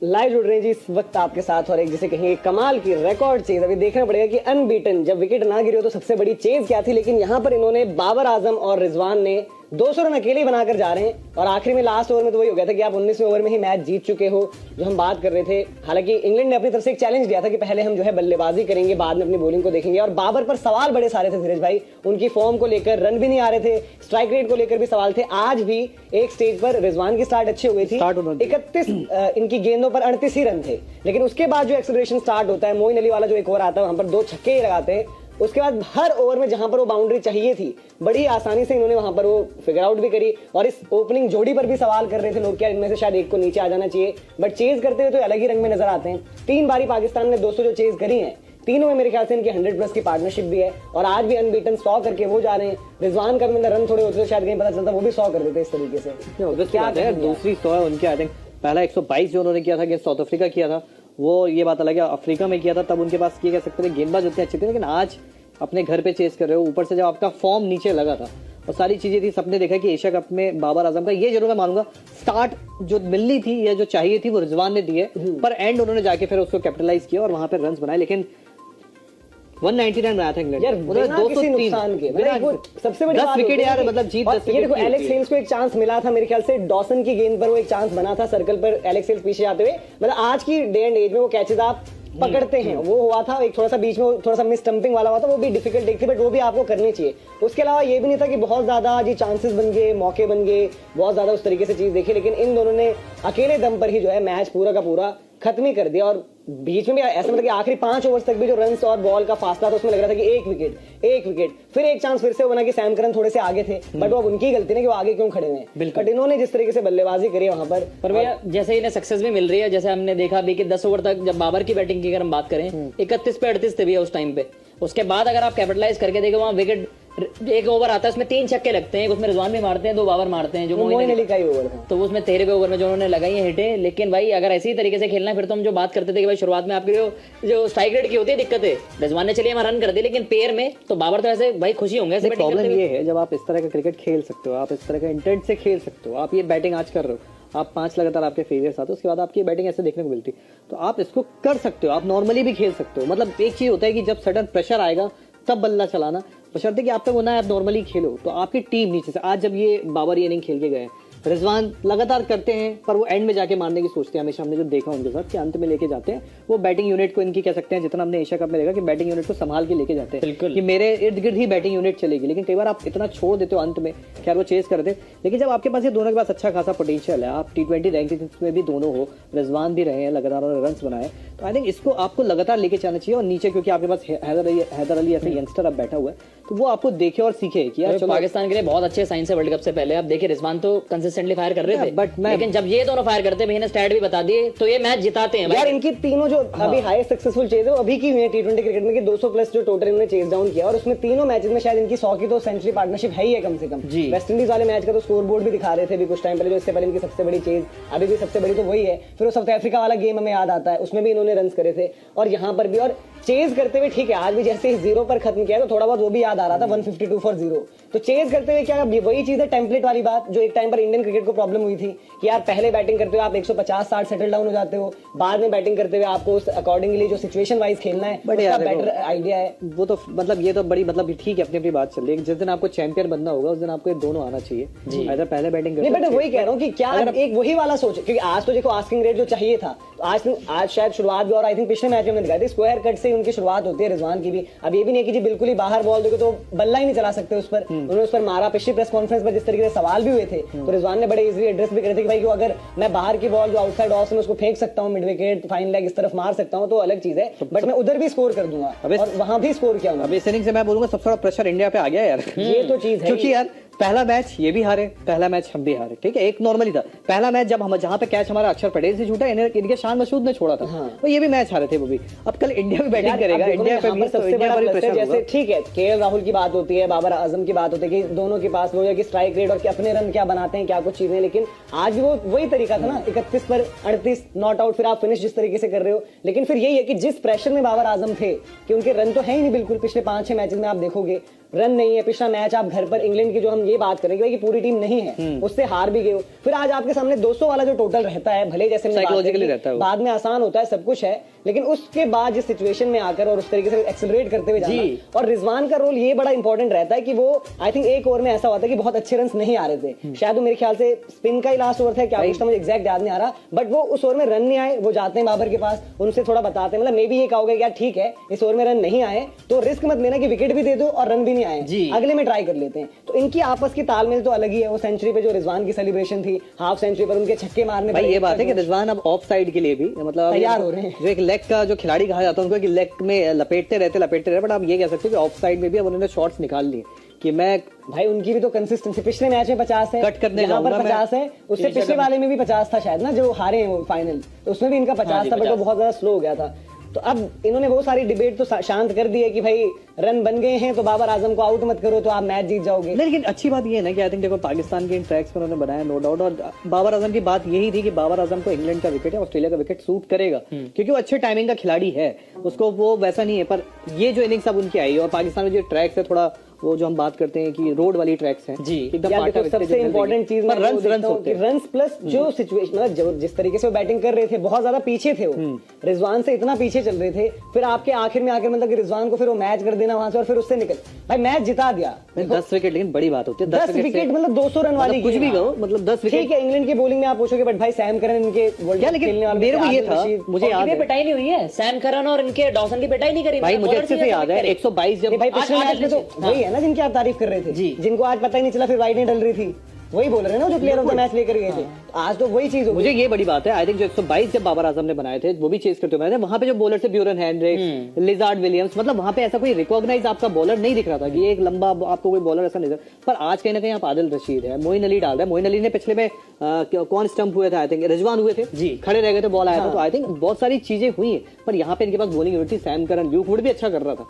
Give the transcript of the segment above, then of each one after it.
Live जुड़ रहे हैं जी इस वक्त आपके साथ, और एक जिसे कहेंगे कमाल की रिकॉर्ड चेज। अभी देखना पड़ेगा कि अनबीटन जब विकेट ना गिरी हो तो सबसे बड़ी चेज क्या थी, लेकिन यहाँ पर इन्होंने बाबर आजम और रिजवान ने 200 रन अकेले ही बनाकर जा रहे हैं। और आखिरी में लास्ट ओवर में तो वही हो गया था कि आप 19वें ओवर में ही मैच जीत चुके हो, जो हम बात कर रहे थे। हालांकि इंग्लैंड ने अपनी तरफ से एक चैलेंज दिया था कि पहले हम जो है बल्लेबाजी करेंगे, बाद में अपनी बॉलिंग को देखेंगे। और बाबर पर सवाल बड़े सारे थे धीरज भाई, उनकी फॉर्म को लेकर, रन भी नहीं आ रहे थे, स्ट्राइक रेट को लेकर भी सवाल थे। आज भी एक स्टेज पर रिजवान की स्टार्ट अच्छी हो गई थी, 31 इनकी गेंदों पर 38 ही रन थे। लेकिन उसके बाद जो एक्सेलरेशन स्टार्ट होता है, मोइन अली वाला जो एक ओवर आता है वहां पर 2 छक्के ही लगाते हैं। उसके बाद हर ओवर में जहां पर वो बाउंड्री चाहिए थी बड़ी आसानी से इन्होंने वहां पर वो फिगर आउट भी करी। और इस ओपनिंग जोड़ी पर भी सवाल कर रहे थे लोग, क्या इनमें से शायद एक को नीचे आ जाना चाहिए, बट चेज करते हुए तो अलग ही रंग में नजर आते हैं। 3 बारी पाकिस्तान ने 200 जो चेज करी हैं, तीनों में मेरे ख्याल से इनकी 100+ की पार्टनरशिप भी है। और आज भी अनबीटन 100 करके वो जा रहे हैं। रिजवान का भी रन थोड़े होते तो शायद कहीं पता चलता, वो भी 100 कर देते इस तरीके से। क्या दूसरी 100 है उनके, आई थिंक पहला 122 जो उन्होंने किया था अगेंस्ट साउथ अफ्रीका किया था, वो ये बात अलग है, अफ्रीका में किया था तब उनके पास ये कह सकते थे गेंदबाज उतने अच्छे थे, लेकिन आज अपने घर पे चेस कर रहे हो, ऊपर से जब आपका फॉर्म नीचे लगा था और सारी चीजें थी, सबने देखा कि एशिया कप में बाबर आजम का ये जरूर मैं मानूंगा स्टार्ट जो मिलनी थी या जो चाहिए थी वो रिजवान ने दी है, पर एंड उन्होंने जाके फिर उसको कैपिटलाइज किया और वहां पे रन्स बनाए। लेकिन 199 बनाया था इंग्लैंड, यार बिना किसी नुकसान के, सबसे बड़ी 10 विकेट यार, मतलब जीत 10 विकेट। देखो एलेक्स हेल्स को एक चांस मिला था मेरे ख्याल से, डॉसन की गेंद पर वो एक चांस बना था सर्कल पर, एलेक्स हेल्स पीछे आते हुए, मतलब आज की डे एंड एज में वो कैचेस आप पकड़ते हैं, वो हुआ था एक थोड़ा सा बीच में थोड़ा सा मिस स्टंपिंग वाला हुआ था, वो भी डिफिकल्ट एक थी, बट वो भी आपको करनी चाहिए। उसके अलावा ये भी नहीं था कि बहुत ज्यादा जी चांसेस बन गए, मौके बन गए, बहुत ज्यादा उस तरीके से चीज देखी। लेकिन इन दोनों ने अकेले दम पर ही जो है मैच पूरा का पूरा खत्म ही कर दिया। और बीच में भी ऐसा मतलब कि आखिरी 5 ओवर्स तक भी जो रन्स और बॉल का फासला था उसमें लग रहा था कि एक विकेट, फिर एक चांस फिर से बना कि सैम करन थोड़े से आगे थे, बट वो अब उनकी गलती नहीं कि वो आगे क्यों खड़े हुए हैं। बट इन्होंने जिस तरीके से बल्लेबाजी करी वहां पर भैया जैसे इन्हें सक्सेस भी मिल रही है, जैसे हमने देखा अभी कि 10 ओवर तक जब बाबर की बैटिंग की अगर हम बात करें 31 पे 38 थे भैया उस टाइम पे। उसके बाद अगर आप कैपिटलाइज करके देखो वहां विकेट एक ओवर आता है उसमें 3 छक्के लगते हैं, उसमें रिजवान भी मारते हैं, 2 बाबर मारते हैं, जो मोइन अली का ही ओवर था, तो उसमें 13वें ओवर में जो उन्होंने लगाई है हिटें। लेकिन भाई अगर ऐसी तरीके से खेलना है फिर तो हम जो बात करते थे कि भाई शुरुआत में आपकी जो स्ट्राइक रेट की होती है दिक्कत है, रिजवान ने चलिए हम रन कर दिए, लेकिन पेयर में तो बाबर तो ऐसे भाई खुशी होंगे। ऐसे प्रॉब्लम ये है जब आप इस तरह का क्रिकेट खेल सकते हो, आप इस तरह का इंटेंट से खेल सकते हो, आप ये बैटिंग आज कर रहे हो, आप 5 लगातार आपके फेलियर्स आते, उसके बाद आपकी बैटिंग ऐसे देखने को मिलती, तो आप इसको कर सकते हो, आप नॉर्मली भी खेल सकते हो। मतलब एक चीज होता है कि जब सडन प्रेशर आएगा तब बल्ला चलाना, बशर्ते कि आप तक होना है, आप नॉर्मली खेलो। तो आपकी टीम नीचे से आज जब ये बाबर ये इनिंग खेल के गए, रिजवान लगातार करते हैं पर वो एंड में जाके मारने की सोचते हैं। हमेशा हमने जो देखा उनके साथ कि अंत में लेके जाते हैं वो बैटिंग यूनिट को, इनकी कह सकते हैं जितना हमने एशिया कप में देखा कि बैटिंग यूनिट को संभाल के लेके जाते हैं कि मेरे इर्द गिर्द ही बैटिंग यूनिट चलेगी। लेकिन कई बार आप इतना छोड़ देते हो अंत में, खैर वो चेस करते। लेकिन जब आपके पास ये दोनों के पास अच्छा खासा पोटेंशियल है, आप T20 रैंकिंग्स में भी दोनों हो, रिजवान भी रहे हैं, लगातार रन बनाए, तो आई थिंक इसको आपको लगातार लेके जाना चाहिए। और नीचे क्योंकि आपके पास हैदर अली ऐसे यंगस्टर अब बैठा हुआ है, तो वो आपको देखे और सीखे कि यार पाकिस्तान के लिए बहुत अच्छे साइन से वर्ल्ड कप से पहले आप देखिए रिजवान तो कंसिस्टेंटली फायर कर रहे थे, लेकिन जब ये दोनों फायर करते हैं, स्टैट भी बता दिए, तो ये मैच जिताते हैं। यार इनकी तीनों जो अभी हाईएस्ट सक्सेसफुल चेज है वो अभी की हुई है T20 क्रिकेट में, कि 200+ जो टोटल इन्होंने चेज डाउन किया, और उसमें तीनों मैचेस में शायद इनकी 100 की तो सेंचुरी पार्टनरशिप है ही है कम से कम। वेस्ट इंडीज वाले मैच का तो स्कोर बोर्ड भी दिखा रहे थे अभी कुछ टाइम पहले, जो इससे पहले इनकी सबसे बड़ी चेज, अभी भी सबसे बड़ी तो वही है। फिर वो साउथ अफ्रीका वाला गेम हमें याद आता है, उसमें भी इन्होंने रन करे थे, और यहाँ पर भी। और चेज करते हुए ठीक है, आज भी जैसे ही 0 पर खत्म किया तो थोड़ा बहुत वो भी याद आ रहा था, 152 फॉर 0। तो चेज करते हुए क्या वही चीज है, टेम्पलेट वाली बात जो एक टाइम पर इंडियन क्रिकेट को प्रॉब्लम हुई थी कि यार पहले बैटिंग करते हुए आप 150-60 सेटल डाउन हो जाते हो, बाद में बैटिंग करते हुए आपको उस अकॉर्डिंगली जो सिचुएशन वाइज खेलना है उसका बेटर आइडिया है। वो तो मतलब ये तो बड़ी मतलब ठीक है, अपनी अपनी बात चल रही है। जिस दिन आपको चैंपियन बनना होगा उस दिन आपको ये दोनों आना चाहिए, अगर पहले बैटिंग नहीं। बट वही कह रहा हूँ कि क्या एक वही वाला सोच, क्योंकि आज तो देखो आस्किंग रेट जो चाहिए था, आज शायद शुरुआत भी, और आई थिंक पिछले मैच में हमने दिखाई थी स्क्वायर कट से उनकी शुरुआत होती है रिजवान की भी। अब ये भी नहीं कि जी बिल्कुल ही बाहर बॉल दोगे तो बल्ला ही नहीं चला सकते उस पर, उन्होंने उस पर मारा। पिछली प्रेस कॉन्फ्रेंस पर जिस तरीके से सवाल भी हुए थे तो रिजवान ने बड़े इजीली एड्रेस भी करे थे कि भाई अगर मैं बाहर की बॉल जो आउटसाइड ऑफ में उसको फेंक सकता हूँ, मिड विकेट फाइन लेग इस तरफ मार सकता हूँ तो अलग चीज है, बट मैं उधर भी स्कोर कर दूंगा और वहां भी स्कोर किया। अब इस इनिंग से मैं बोलूंगा सबसे बड़ा प्रेशर इंडिया पे आ गया यार, ये तो चीज है, क्योंकि यार पहला मैच ये भी हारे, पहला मैच हम भी हारे, ठीक है, एक नॉर्मली था। पहला मैच जब हम जहां पे कैच हमारा अक्षर पटेल से छूटा, इनके शान मसूद ने छोड़ा था, तो ये भी मैच हारे थे वो भी। अब कल इंडिया भी बैटिंग करेगा, इंडिया पे भी सबसे बड़ा प्रेशर, जैसे ठीक है KL राहुल की बात होती है, बाबर आजम की बात होती है कि दोनों के पास वो है कि स्ट्राइक रेट और कि अपने रन क्या बनाते हैं, क्या कुछ चीजें, लेकिन आज भी वो वही तरीका था ना, 31 पर 38 नॉट आउट, फिर आप फिनिश जिस तरीके से कर रहे हो। लेकिन फिर यही है कि जिस प्रेशर में बाबर आजम थे कि उनके रन तो है ही नहीं बिल्कुल, पिछले 5-6 मैचेस में आप देखोगे रन नहीं है, पिछला मैच आप घर पर इंग्लैंड की जो हम ये बात करेंगे कि पूरी टीम नहीं है, उससे हार भी गए हो, फिर आज आपके सामने 200 वाला जो टोटल रहता है, भले जैसे हमने बात करी, Psychologically रहता है वो। बाद में आसान होता है, सब कुछ है, लेकिन उसके बाद जिस सिचुएशन में आकर और उस तरीके से एक्सेलरेट करते हुए जाना, और रिजवान का रोल ये बड़ा इंपॉर्टेंट रहता है कि वो आई थिंक एक ओवर में ऐसा हुआ था कि बहुत अच्छे रन नहीं आ रहे थे, शायद वो मेरे ख्याल से स्पिन का ही लास्ट ओवर था, क्या कुछ था मुझे एग्जैक्ट याद नहीं आ रहा, बट वो उस ओवर में रन नहीं आए, वो जाते हैं बाबर के पास, उनसे थोड़ा बताते हैं, मतलब मे बी ये कहोगे यार ठीक है इस ओवर में रन नहीं आए तो रिस्क मत लेना कि विकेट भी दे दो और रन भी नहीं आए, अगले में ट्राई कर लेते हैं। तो इनकी आपस की तालमेल तो अलग ही है। वो सेंचुरी पे जो रिजवान की सेलिब्रेशन थी, हाफ सेंचुरी पर उनके छक्के मारने भाई ये बात है कि रिजवान अब ऑफ साइड के लिए भी मतलब तैयार हो रहे हैं। जो एक लेग का जो खिलाड़ी कहा जाता है उनको कि लेग में लपेटते रहते, बट आप ये कह सकते हो कि ऑफ साइड में भी अब उन्होंने शॉट्स निकाल लिए कि मैं भाई उनकी भी तो कंसिस्टेंसी, पिछले मैच में 50 है, कट करने यहाँ पर जाऊंगा 50 है, उससे पिछले वाले में भी 50 था शायद ना, जो हारे हैं वो फाइनल, तो उसमें भी इनका 50 था, बट वो बहुत ज्यादा स्लो हो गया था। तो अब इन्होंने वो सारी डिबेट तो शांत कर दी है कि भाई रन बन गए हैं तो बाबर आजम को आउट मत करो तो आप मैच जीत जाओगे। लेकिन अच्छी बात ये है ना कि आई थिंक देखो पाकिस्तान के इन ट्रैक्स पर उन्होंने बनाया नो डाउट, और बाबर आजम की बात यही थी कि बाबर आजम को इंग्लैंड का विकेट या ऑस्ट्रेलिया का विकेट सूट करेगा क्योंकि वो अच्छे टाइमिंग का खिलाड़ी है, उसको वो वैसा नहीं है। पर ये जो इनिंग्स अब उनकी आई और पाकिस्तान में जो ट्रैक्स है थोड़ा वो जो हम बात करते हैं कि रोड वाली ट्रैक्स हैं जी, एकदम यार पाटा देखो सबसे इंपॉर्टेंट चीज मैं रन प्लस जो सिचुएशन, मतलब जिस तरीके से वो बैटिंग कर रहे थे, बहुत ज्यादा पीछे थे वो, रिजवान से इतना पीछे चल रहे थे, फिर आपके आखिर में आकर मतलब कि रिजवान को फिर वो मैच कर देना वहां से और फिर उससे निकल, भाई मैच जिता दिया। 10 विकेट, लेकिन बड़ी बात होती है 10 विकेट मतलब 200 रन वाली, कुछ भी कहो मतलब 10 विकेट। ठीक है इंग्लैंड की बॉलिंग में आप पूछोगे बट भाई सैम करन इनके वर्ल्ड कप खेलने वाले मेरे को ये था, मुझे याद है पिटाई नहीं हुई है, सैम करन और इनके डॉसन की पिटाई नहीं करी भाई, मुझे अच्छे से याद है 122 जब भाई पिछले मैच में तो वही है ना जिनकी आप तारीफ कर रहे थे, जिनको आज पता ही नहीं चला फिर वाइड नहीं डल रही थी, वही बोल रहे हैं ना जो प्लेयर ऑफ द मैच लेकर गए थे, आज तो वही चीज हो गई। मुझे ये बड़ी बात है, आई थिंक जो 122 जब बाबर आजम ने बनाए थे वो भी चेस करते हुए वहां पे जो बॉलर थे ब्यूरन हेनरिक्स, लिजार्ड विलियम्स, मतलब वहां पे ऐसा कोई रिकॉग्नाइज आपका बॉलर नहीं दिख रहा था कि एक लंबा आपको कोई बॉलर ऐसा नहीं, पर आज कहीं ना कहीं आप आदिल रशीद है, मोइन अली डाल रहा है। मोइन अली ने पिछले में कौन स्टंप हुए थे, आई थिंक रिजवान हुए थे जी, खड़े रह गए थे, बॉल आया था, तो आई थिंक बहुत सारी चीजें हुई है, पर यहाँ पे इनके पास बॉलिंग यूनिट थी, सैम करन, ल्यूक वुड भी अच्छा कर रहा था,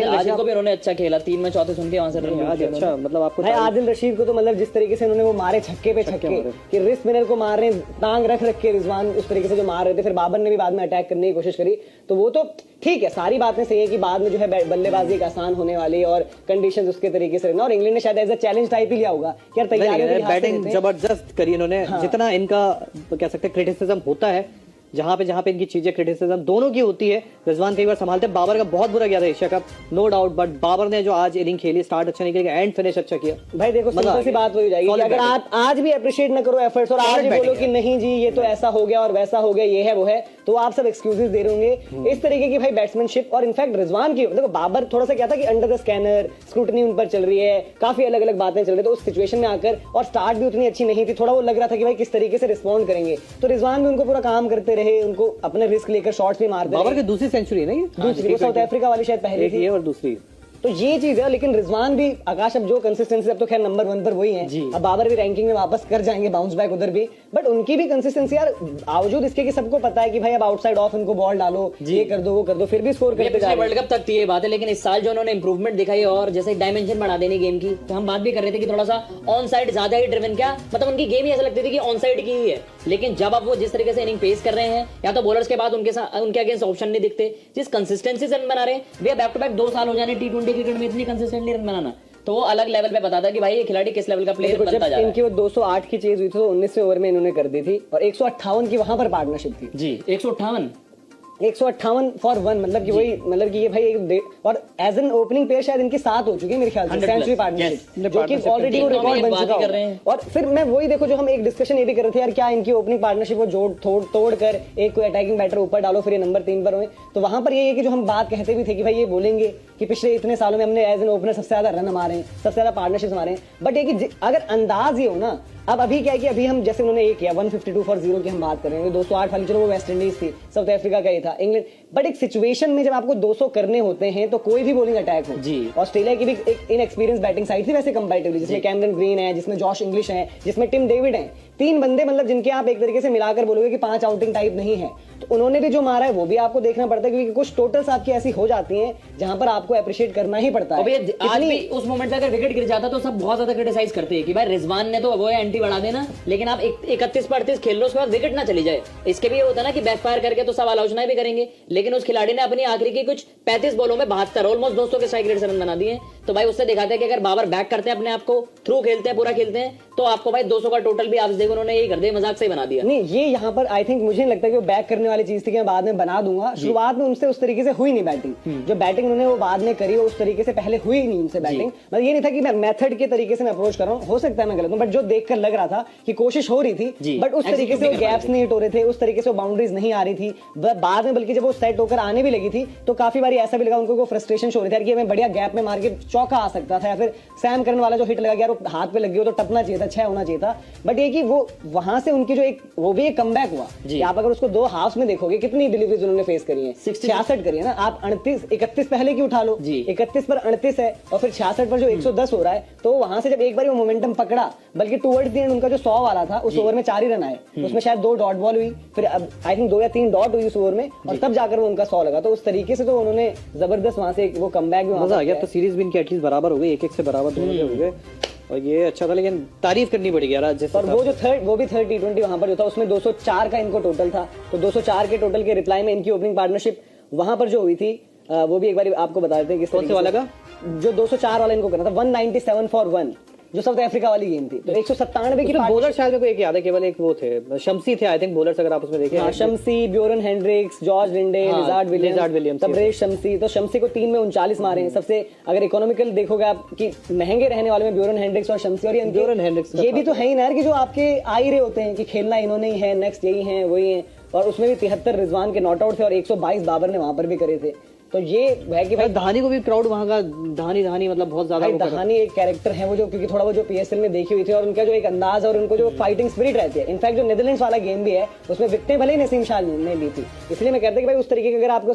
आज को भी उन्होंने अच्छा खेला, 3 में चौथे सुन के वहां से अच्छा, मतलब आपको आदिल रशीद को तो मतलब जिस तरीके से उन्होंने वो मारे छक्के पे छक्के कि रिस्ट स्पिनर को मार रहे हैं, टांग रख के रिजवान उस तरीके से जो मार रहे थे, फिर बाबर ने भी बाद में अटैक करने की कोशिश करी, तो वो तो ठीक है, सारी बातें सही है कि बाद में जो है बल्लेबाजी एक आसान होने वाली और कंडीशंस उसके तरीके से रहना, और इंग्लैंड ने शायद एज अ चैलेंज टाइप ही लिया होगा कि यार तैयारी बैटिंग जबरदस्त करी इन्होंने, जितना इनका कह सकते हैं क्रिटिसिज्म होता है, जहां पे इनकी चीजें क्रिटिसिज्म दोनों की होती है, रिजवान कई बार संभालते, बाबर का बहुत बुरा गया था Asia cup no doubt, but Babar ने जो आज इनिंग खेली, स्टार्ट अच्छा नहीं किया, एंड फिनिश अच्छा किया। भाई देखो सिंपल सी बात हो जाएगी कि अगर आप आज भी अप्रिशिएट न करो एफर्ट्स और आज भी बोलो कि नहीं जी ये तो ऐसा हो गया और वैसा हो गया, ये है वो है, तो आप सब एक्सक्यूजेस दे रहे होंगे इस तरीके की भाई बैट्समैनशिप। और इनफैक्ट रिजवान की देखो, बाबर थोड़ा सा क्या था कि अंडर द स्कैनर स्क्रूटनी उन पर चल रही है, काफी अलग अलग बातें चल रही है, तो उस सिचुएशन में आकर और स्टार्ट भी उतनी अच्छी नहीं थी, थोड़ा वो लग रहा था कि भाई किस तरीके से रिस्पॉन्ड करेंगे, तो रिजवान भी उनको पूरा काम करते रहे, उनको अपने रिस्क लेकर शॉट्स भी मारते बाबर की दूसरी सेंचुरी है ना ये, दूसरी साउथ अफ्रीका वाली शायद पहले थी और दूसरी, तो ये चीज है। लेकिन रिजवान भी आकाश अब जो कंसिस्टेंसी, अब तो खैर नंबर 1 पर वही है, अब बाबर भी रैंकिंग में वापस कर जाएंगे बाउंस बैक उधर भी, बट उनकी भी कंसिस्टेंसी यार बावजूद इसके कि सबको पता है कि भाई अब आउटसाइड ऑफ इनको बॉल डालो, ये कर दो वो कर दो, फिर भी स्कोर करते जा रहे हैं। वर्ल्ड कप तक थी ये बात है, लेकिन इस साल जो उन्होंने इंप्रूवमेंट दिखाई और जैसे डायमेंशन बढ़ा देने गेम की, तो हम बात भी कर रहे थे कि थोड़ा सा ऑन साइड ज्यादा ही ड्रिवन, क्या मतलब उनकी गेम ही ऐसा लगती थी कि ऑन साइड की ही है, लेकिन जब अब वो जिस तरीके से इनिंग पेस कर रहे हैं, या तो बॉलर्स के बाद उनके अगेंस्ट ऑप्शन नहीं दिखते, जिस कंसिस्टेंसी से रन बना रहे हैं, वे बैक टू बैक 2 साल हो जाने T20 क्रिकेट में इतनी कंसिस्टेंटली रन बनाना, तो वो अलग लेवल पे बताता कि भाई ये खिलाड़ी किस लेवल का प्लेयर बनता जा रहा है। इनकी वो 208 की चेज हुई थी तो 19वें ओवर में इन्होंने कर दी थी, और 158 की वहां पर पार्टनरशिप थी जी, 158 फॉर 1, मतलब कि वही, मतलब कि ये भाई एक, और एज एन ओपनिंग प्लेयर शायद इनकी 7 हो चुकी है मेरे ख्याल से सेंचुरी पार्टनरशिप, जो कि ऑलरेडी वो रिकॉर्ड बन चुका है। और फिर मैं वही देखो जो हम एक डिस्कशन ये भी कर रहे थे यार, क्या इनकी ओपनिंग पार्टनरशिप वो जोड़ तोड़ कर एक कोई अटैकिंग बैटर ऊपर डालो फिर ये नंबर 3 पर हुए, तो वहां पर ये है कि जो हम बात कहते भी थे कि भाई ये बोलेंगे कि पिछले इतने सालों में हमने एज एन ओपनर सबसे ज्यादा रन मारे हैं, सबसे ज्यादा पार्टनरशिप मारे हैं, बट ये कि अगर अंदाज ये हो ना, अब अभी क्या है कि अभी हम जैसे उन्होंने ये किया 152 फॉर 0 की हम बात कर रहे हैं, 208 वाली चलो वो वेस्ट इंडीज थी, साउथ अफ्रीका का ही था, इंग्लैंड, बट एक सिचुएशन में जब आपको 200 करने होते हैं तो कोई भी बॉलिंग अटैक हो जी, ऑस्ट्रेलिया की भी एक इनएक्सपीरियंस बैटिंग साइड थी वैसे कंपैरेटिवली, जिसमें कैमरन ग्रीन है, जिसमें जॉश इंग्लिश है, जिसमें टिम डेविड है, 3 बंदे मतलब जिनके आप एक तरीके से मिलाकर बोलोगे कि 5 आउटिंग टाइप नहीं है, तो उन्होंने भी जो मारा है वो भी आपको देखना पड़ता है, क्योंकि कुछ टोटल्स आपकी ऐसी हो जाती हैं जहां पर आपको अप्रिशिएट करना ही पड़ता अब है। ये आज भी उस मोमेंट पे अगर विकेट गिर जाता तो सब बहुत ज्यादा क्रिटिसाइज करते हैं कि भाई रिजवान ने तो वो है एंटी बढ़ा देना, लेकिन आप 31 पर 38 खेल लो उसके बाद विकेट ना चली जाए। इसके भी ये होता है ना कि बैकफायर करके तो सब आलोचनाएं भी करेंगे, लेकिन उस खिलाड़ी ने अपनी आखिरी की कुछ 35 बॉलों में 72 ऑलमोस्ट 200 के स्ट्राइक रेट से रन बना दिए। तो भाई उससे दिखाते हैं कि अगर बाबर बैक करते हैं अपने आप को, थ्रू खेलते हैं, पूरा खेलते हैं, तो आपको भाई 200 का टोटल भी आप देखो उन्होंने यही कर दिया, मजाक से ही बना दिया। नहीं, ये यहाँ पर आई थिंक मुझे नहीं लगता कि वो बैक करने वाली चीज थी कि मैं बाद में बना दूंगा। शुरुआत में उनसे उस तरीके से हुई नहीं बैटिंग, जो बैटिंग उन्होंने वो बाद में करी उस तरीके से पहले हुई नहीं उनसे बैटिंग। मतलब ये नहीं था कि मैं मेथड के तरीके से मैं अप्रोच कर रहा हूँ, हो सकता है मैं गलत हूँ, बट जो देखकर लग रहा था कि कोशिश हो रही थी, बट उस तरीके से वो गैप्स नहीं हिट हो रहे थे, उस तरीके से वो बाउंड्रीज नहीं आ रही थी बाद में, बल्कि जब वो सेट होकर आने भी लगी थी तो काफी बार ऐसा भी लगा उनको वो फ्रस्ट्रेशन शो हो रही थी कि मैं बढ़िया गैप में मार के चौका आ सकता था, या फिर सैम करन वाला जो हिट लगा यार वो हाथ पे लग गया तो टपना चाहिए था, 6 होना चाहिए था। बट ये कि वो वहां से उनकी जो एक वो भी एक कमबैक हुआ कि आप अगर उसको 2 हाफ्स में देखोगे कितनी डिलीवरीज उन्होंने फेस करी है, 66 करी है ना। आप 31 पहले की उठा लो, 31 पर 38 है और फिर 66 पर जो 110 हो रहा है, तो वहां से जब एक बार वो मोमेंटम पकड़ा, बल्कि टुवर्ड्स द एंड उनका जो 100 वाला था उस ओवर में 4 ही रन आए, उसमें शायद 2 डॉट बॉल हुई, फिर अब आई थिंक 2 या 3 डॉट हुई उस ओवर में, और तब जाकर वो उनका 100 लगा। तो उस तरीके से तो उन्होंने जबरदस्त वहां से वो कमबैक भी मजा आ गया। तो सीरीज भी इनकी एटलीस्ट बराबर हो गई, 1-1 से बराबर दोनों के हो गए, और ये अच्छा था। लेकिन तारीफ करनी पड़ेगी यार जैसे, और वो जो वो भी थर्ड T20 वहां पर जो था उसमें 204 का इनको टोटल था, तो 204 के टोटल के रिप्लाई में इनकी ओपनिंग पार्टनरशिप वहां पर जो हुई थी वो भी एक बार आपको बता देते हैं कि कौन से वाला का जो 204 वाला इनको करना था, 197 फॉर 1 जो साउथ अफ्रीका वाली गेम थी, तो 197 की बॉलर शायद मेरे को एक याद है, केवल एक वो थे शम्सी थे आई थिंक बॉलर्स, अगर आप उसमें देखें। हाँ, Shamsi, Bjorn Hendricks, George Linde, Lizaad Williams, Tabraiz Shamsi. तो शम्सी को 3 में 39 मारे हैं। सबसे अगर इकोनॉमिकल देखोगे आप कि महंगे रहने वाले में ब्योरन हेंड्रिक्स और शम्सी, और ब्योरन हेंड्रिक्स ये भी तो है ही ना यार कि जो आपके आ ही रहे होते हैं कि खेलना इन्होंने ही है, नेक्स्ट यही है वही है, और उसमें भी 73 रिजवान के नॉट आउट थे और 122 बाबर ने वहां पर भी करे थे। तो ये है कि भाई धानी को भी क्राउड वहां का धानी मतलब बहुत ज्यादा धानी एक कैरेक्टर है वो, जो क्योंकि थोड़ा वो जो PSL में देखी हुई थी, और उनका जो एक अंदाज और उनको जो फाइटिंग स्पिरिट रहती है। इनफैक्ट जो नेदरलैंड्स वाला गेम भी है उसमें विकेटें भले ही नसीम शाह ने ली थी, इसलिए मैं कहता हूं कि भाई उस तरीके के अगर आपको